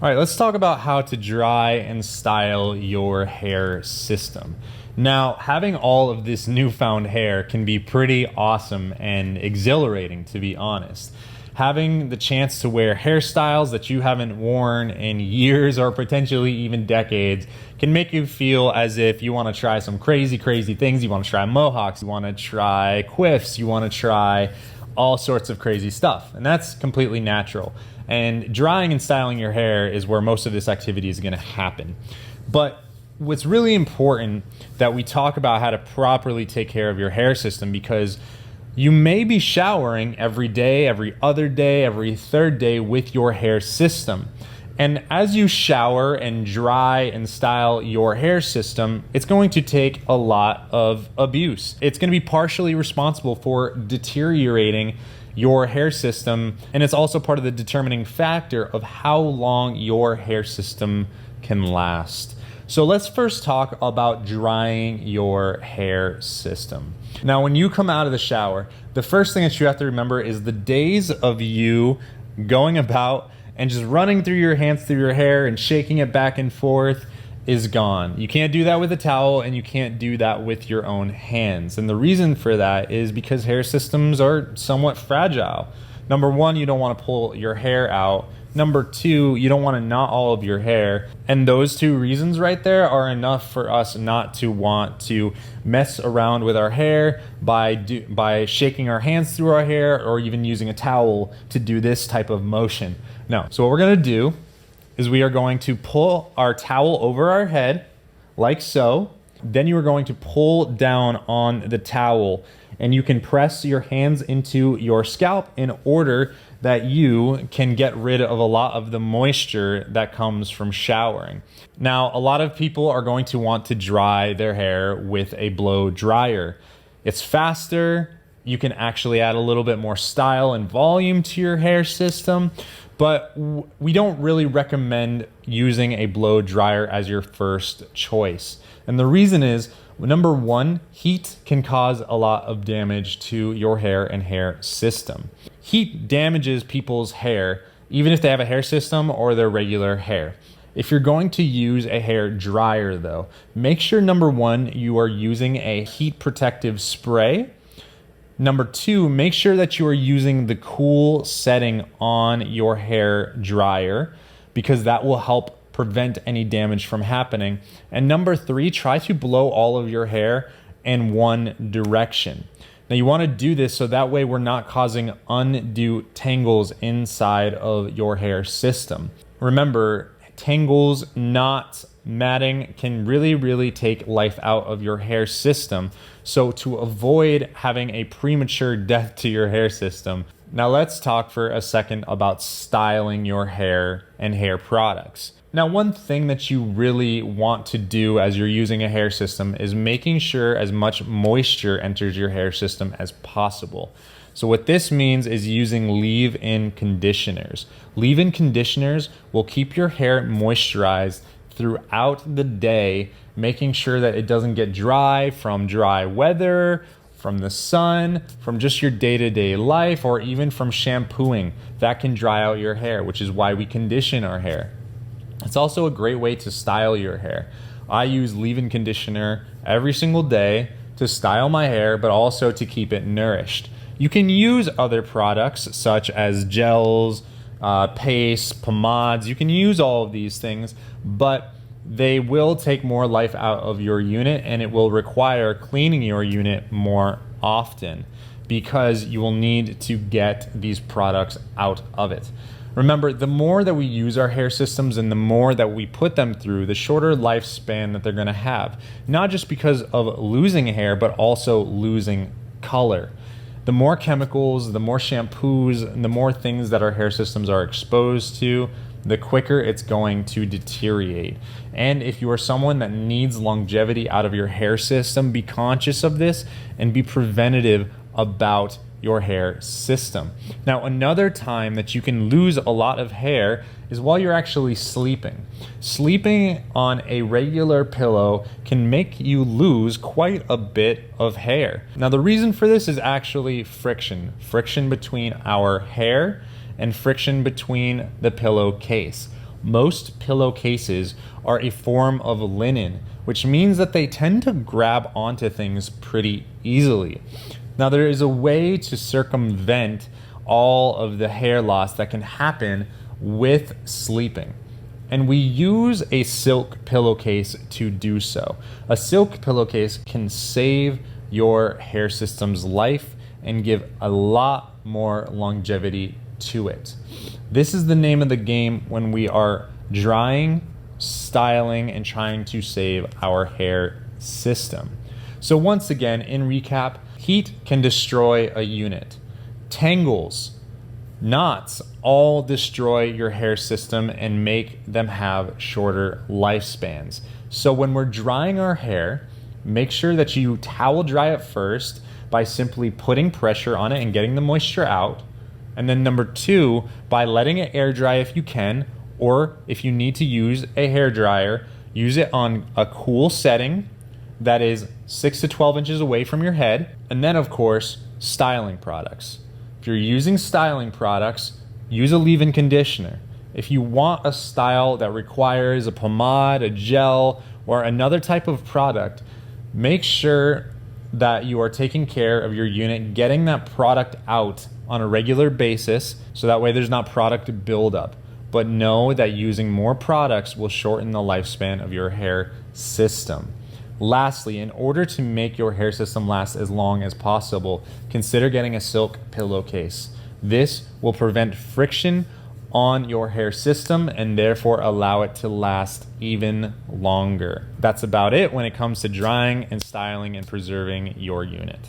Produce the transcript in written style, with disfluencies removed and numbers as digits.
All right, let's talk about how to dry and style your hair system. Now, having all of this newfound hair can be pretty awesome and exhilarating, to be honest. Having the chance to wear hairstyles that you haven't worn in years or potentially even decades can make you feel as if you want to try some crazy things. You want to try mohawks, you want to try quiffs, you want to try all sorts of crazy stuff. And that's completely natural. And drying and styling your hair is where most of this activity is going to happen. But what's really important that we talk about how to properly take care of your hair system, because you may be showering every day, every other day, every third day with your hair system. And as you shower and dry and style your hair system, it's going to take a lot of abuse. It's going to be partially responsible for deteriorating your hair system, and it's also part of the determining factor of how long your hair system can last. So let's first talk about drying your hair system. Now, when you come out of the shower, the first thing that you have to remember is the days of you going about and just running through your hands through your hair and shaking it back and forth is gone. You can't do that with a towel, and you can't do that with your own hands. And the reason for that is because hair systems are somewhat fragile. Number one, you don't want to pull your hair out. Number two, you don't want to knot all of your hair. And those two reasons right there are enough for us not to want to mess around with our hair by shaking our hands through our hair or even using a towel to do this type of motion. No. So what we're going to do is we are going to pull our towel over our head like so. Then you are going to pull down on the towel, and you can press your hands into your scalp in order that you can get rid of a lot of the moisture that comes from showering. Now, a lot of people are going to want to dry their hair with a blow dryer. It's faster. You can actually add a little bit more style and volume to your hair system, but we don't really recommend using a blow dryer as your first choice. And the reason is, number one, heat can cause a lot of damage to your hair and hair system. Heat damages people's hair, even if they have a hair system or their regular hair. If you're going to use a hair dryer though, make sure number one, you are using a heat protective spray. Number two, make sure that you are using the cool setting on your hair dryer, because that will help prevent any damage from happening. And number three, try to blow all of your hair in one direction. Now you want to do this so that way we're not causing undue tangles inside of your hair system. Remember, tangles, knots, matting can really take life out of your hair system. So to avoid having a premature death to your hair system, now let's talk for a second about styling your hair and hair products. Now, one thing that you really want to do as you're using a hair system is making sure as much moisture enters your hair system as possible. So what this means is using leave-in conditioners. Leave-in conditioners will keep your hair moisturized throughout the day, making sure that it doesn't get dry from dry weather, from the sun, from just your day-to-day life, or even from shampooing. That can dry out your hair, which is why we condition our hair. It's also a great way to style your hair. I use leave-in conditioner every single day to style my hair, but also to keep it nourished. You can use other products such as gels, paste, pomades. You can use all of these things, but they will take more life out of your unit, and it will require cleaning your unit more often because you will need to get these products out of it. Remember, the more that we use our hair systems and the more that we put them through, the shorter lifespan that they're going to have. Not just because of losing hair, but also losing color. The more chemicals, the more shampoos, and the more things that our hair systems are exposed to, the quicker it's going to deteriorate. And if you are someone that needs longevity out of your hair system, be conscious of this and be preventative about your hair system. Now, another time that you can lose a lot of hair is while you're actually sleeping. Sleeping on a regular pillow can make you lose quite a bit of hair. Now, the reason for this is actually friction. Friction between our hair and friction between the pillowcase. Most pillowcases are a form of linen, which means that they tend to grab onto things pretty easily. Now, there is a way to circumvent all of the hair loss that can happen with sleeping. And we use a silk pillowcase to do so. A silk pillowcase can save your hair system's life and give a lot more longevity to it. This is the name of the game when we are drying, styling, and trying to save our hair system. So once again, in recap, heat can destroy a unit. Tangles, knots all destroy your hair system and make them have shorter lifespans. So when we're drying our hair, make sure that you towel dry it first by simply putting pressure on it and getting the moisture out. And then number 2, by letting it air dry if you can, or if you need to use a hair dryer, use it on a cool setting that is 6 to 12 inches away from your head. And then of course, styling products. If you're using styling products, use a leave-in conditioner. If you want a style that requires a pomade, a gel, or another type of product, make sure that you are taking care of your unit, getting that product out on a regular basis, so that way there's not product buildup. But know that using more products will shorten the lifespan of your hair system. Lastly, in order to make your hair system last as long as possible, consider getting a silk pillowcase. This will prevent friction on your hair system and therefore allow it to last even longer. That's about it when it comes to drying and styling and preserving your unit.